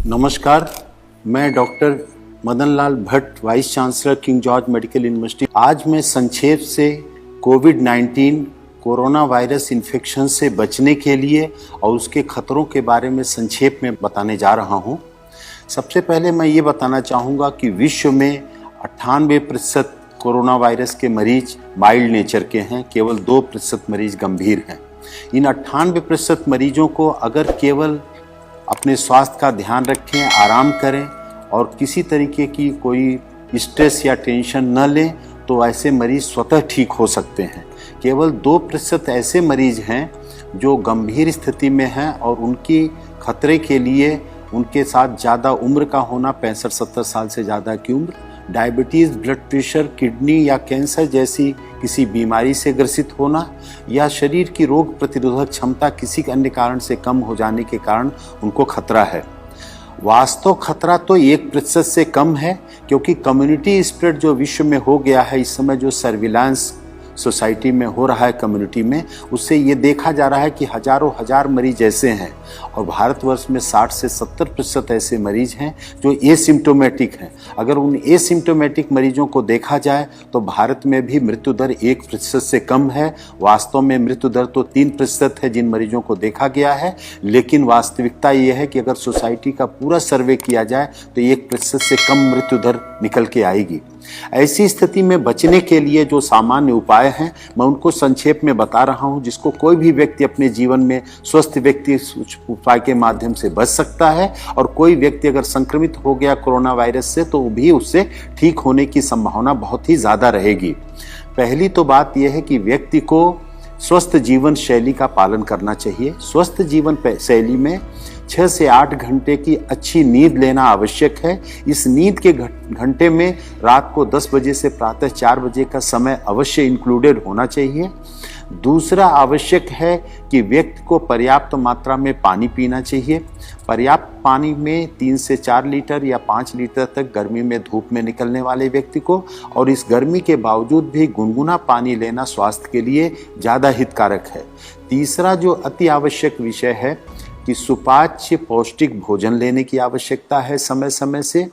नमस्कार, मैं doctor Madan Lal Bhatt, vice chancellor King George medical university. आज मैं संक्षेप से कोविड-19 कोरोना वायरस इन्फेक्शन से बचने के लिए और उसके खतरों के बारे में संक्षेप में बताने जा रहा हूं। सबसे पहले मैं ये बताना चाहूँगा कि विश्व में 98% कोरोना वायरस के मरीज माइल्ड नेचर के हैं, केवल 2% मरीज गंभीर हैं। इन 98% मरीजों को अगर केवल अपने स्वास्थ्य का ध्यान रखें, आराम करें और किसी तरीके की कोई स्ट्रेस या टेंशन न लें तो ऐसे मरीज स्वतः ठीक हो सकते हैं। केवल 2% ऐसे मरीज हैं जो गंभीर स्थिति में हैं और उनकी खतरे के लिए उनके साथ ज़्यादा उम्र का होना, 65-70 साल से ज़्यादा की उम्र, डायबिटीज़, ब्लड प्रेशर, किडनी या कैंसर जैसी किसी बीमारी से ग्रसित होना या शरीर की रोग प्रतिरोधक क्षमता किसी अन्य कारण से कम हो जाने के कारण उनको खतरा है। वास्तव खतरा तो 1% से कम है, क्योंकि कम्युनिटी स्प्रेड जो विश्व में हो गया है इस समय, जो सर्विलांस सोसाइटी में हो रहा है कम्युनिटी में, उससे ये देखा जा रहा है कि हजारों हजार मरीज ऐसे हैं और भारतवर्ष में 60 से 70% ऐसे मरीज हैं जो एसिम्टोमेटिक हैं। अगर उन एसिम्टोमेटिक मरीजों को देखा जाए तो भारत में भी मृत्यु दर 1% से कम है। वास्तव में मृत्यु दर तो 3% है जिन मरीजों को देखा गया है, लेकिन वास्तविकता ये है कि अगर सोसाइटी का पूरा सर्वे किया जाए तो 1% से कम मृत्यु दर निकल के आएगी। ऐसी स्थिति में बचने के लिए जो सामान्य उपाय हैं मैं उनको संक्षेप में बता रहा हूं, जिसको कोई भी व्यक्ति अपने जीवन में स्वस्थ व्यक्ति उपाय के माध्यम से बच सकता है। और कोई व्यक्ति अगर संक्रमित हो गया कोरोना वायरस से तो भी उससे ठीक होने की संभावना बहुत ही ज़्यादा रहेगी। पहली तो बात यह है कि व्यक्ति को स्वस्थ जीवन शैली का पालन करना चाहिए। स्वस्थ जीवन शैली में 6 से 8 घंटे की अच्छी नींद लेना आवश्यक है। इस नींद के घंटे में रात को 10 बजे से प्रातः 4 बजे का समय अवश्य इंक्लूडेड होना चाहिए। दूसरा आवश्यक है कि व्यक्ति को पर्याप्त मात्रा में पानी पीना चाहिए। पर्याप्त पानी में 3 से 4 लीटर या 5 लीटर तक गर्मी में धूप में निकलने वाले व्यक्ति को, और इस गर्मी के बावजूद भी गुनगुना पानी लेना स्वास्थ्य के लिए ज़्यादा हितकारक है। तीसरा जो अति आवश्यक विषय है कि सुपाच्य पौष्टिक भोजन लेने की आवश्यकता है समय समय से,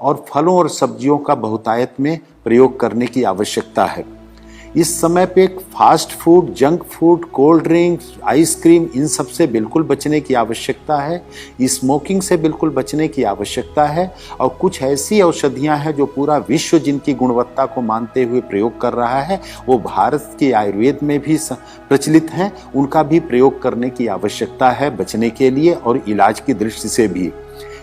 और फलों और सब्जियों का बहुतायत में प्रयोग करने की आवश्यकता है। इस समय पे fast food, junk food, cold drinks, ice cream, इन सब से बिल्कुल बचने की आवश्यकता है। स्मोकिंग से बिल्कुल बचने की आवश्यकता है। और कुछ ऐसी औषधियां हैं जो पूरा विश्व जिनकी गुणवत्ता को मानते हुए प्रयोग कर रहा है, वो भारत के आयुर्वेद में भी प्रचलित हैं, उनका भी प्रयोग करने की आवश्यकता है बचने के लिए और इलाज की दृष्टि से भी।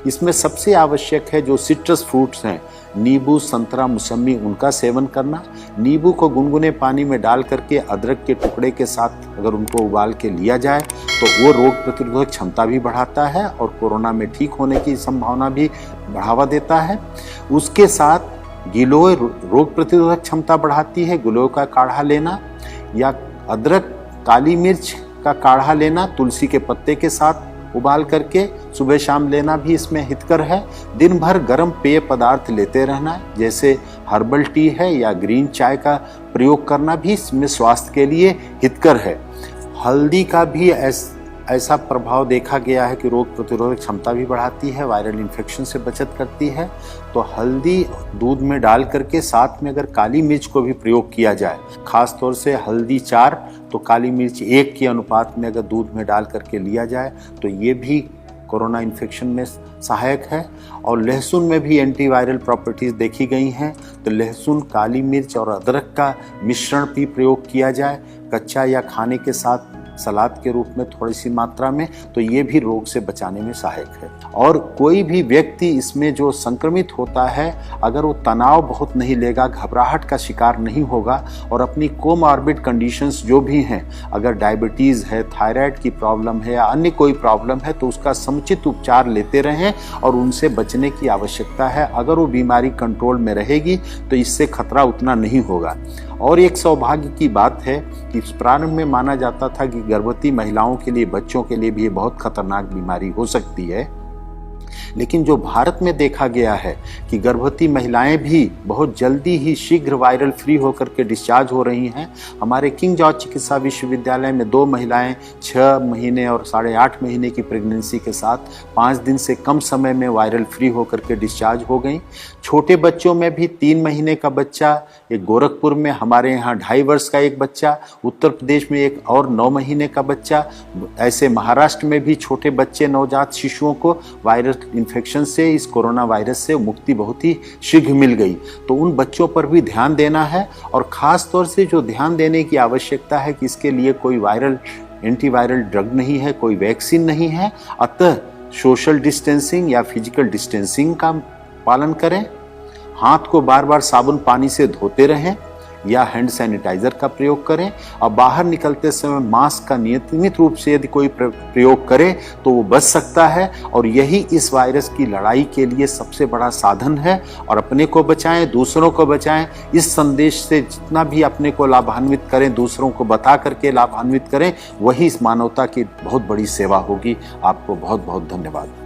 इसमें सबसे आवश्यक है जो सिट्रस फ्रूट्स हैं, नींबू, संतरा, मौसमी, उनका सेवन करना। नींबू को गुनगुने पानी में डाल करके अदरक के टुकड़े के साथ अगर उनको उबाल के लिया जाए तो वो रोग प्रतिरोधक क्षमता भी बढ़ाता है और कोरोना में ठीक होने की संभावना भी बढ़ावा देता है। उसके साथ गिलोय रोग प्रतिरोधक क्षमता बढ़ाती है। गिलोय का काढ़ा लेना या अदरक, काली मिर्च का काढ़ा लेना तुलसी के पत्ते के साथ उबाल करके सुबह शाम लेना भी इसमें हितकर है। दिन भर गर्म पेय पदार्थ लेते रहना, जैसे हर्बल टी है या ग्रीन चाय का प्रयोग करना भी इसमें स्वास्थ्य के लिए हितकर है। हल्दी का भी ऐसा प्रभाव देखा गया है कि रोग प्रतिरोधक क्षमता भी बढ़ाती है, वायरल इन्फेक्शन से बचत करती है। तो हल्दी दूध में डाल करके साथ में अगर काली मिर्च को भी प्रयोग किया जाए, खास तौर से हल्दी 4 तो काली मिर्च 1 के अनुपात में अगर दूध में डाल करके लिया जाए तो ये भी कोरोना इन्फेक्शन में सहायक है। और लहसुन में भी एंटीवायरल प्रॉपर्टीज़ देखी गई हैं, तो लहसुन, काली मिर्च और अदरक का मिश्रण भी प्रयोग किया जाए कच्चा या खाने के साथ सलाद के रूप में थोड़ी सी मात्रा में, तो ये भी रोग से बचाने में सहायक है। और कोई भी व्यक्ति इसमें जो संक्रमित होता है अगर वो तनाव बहुत नहीं लेगा, घबराहट का शिकार नहीं होगा और अपनी कोमॉर्बिड कंडीशंस जो भी हैं, अगर डायबिटीज़ है, थायराइड की प्रॉब्लम है या अन्य कोई प्रॉब्लम है, तो उसका समुचित उपचार लेते रहें और उनसे बचने की आवश्यकता है। अगर वो बीमारी कंट्रोल में रहेगी तो इससे खतरा उतना नहीं होगा। और एक सौभाग्य की बात है कि प्रारंभ में माना जाता था कि गर्भवती महिलाओं के लिए, बच्चों के लिए भी ये बहुत खतरनाक बीमारी हो सकती है, लेकिन जो भारत में देखा गया है कि गर्भवती महिलाएं भी बहुत जल्दी ही शीघ्र वायरल फ्री होकर के डिस्चार्ज हो रही हैं। हमारे किंग जॉर्ज चिकित्सा विश्वविद्यालय में 2 महिलाएं 6 महीने और 8.5 महीने की प्रेगनेंसी के साथ 5 दिन से कम समय में वायरल फ्री होकर के डिस्चार्ज हो गई। छोटे बच्चों में भी 3 महीने का बच्चा, एक गोरखपुर में, हमारे यहाँ 2.5 वर्ष का एक बच्चा, उत्तर प्रदेश में एक और 9 महीने का बच्चा, ऐसे महाराष्ट्र में भी छोटे बच्चे नवजात शिशुओं को वायरल इन्फेक्शन से, इस कोरोना वायरस से मुक्ति बहुत ही शीघ्र मिल गई। तो उन बच्चों पर भी ध्यान देना है और ख़ास तौर से जो ध्यान देने की आवश्यकता है कि इसके लिए कोई वायरल एंटीवायरल ड्रग नहीं है, कोई वैक्सीन नहीं है, अतः सोशल डिस्टेंसिंग या फिजिकल डिस्टेंसिंग का पालन करें, हाथ को बार बार साबुन पानी से धोते रहें या हैंड सैनिटाइजर का प्रयोग करें और बाहर निकलते समय मास्क का नियमित रूप से यदि कोई प्रयोग करे तो वो बच सकता है। और यही इस वायरस की लड़ाई के लिए सबसे बड़ा साधन है। और अपने को बचाएं, दूसरों को बचाएं। इस संदेश से जितना भी अपने को लाभान्वित करें, दूसरों को बता करके लाभान्वित करें, वही इस मानवता की बहुत बड़ी सेवा होगी। आपको बहुत बहुत धन्यवाद।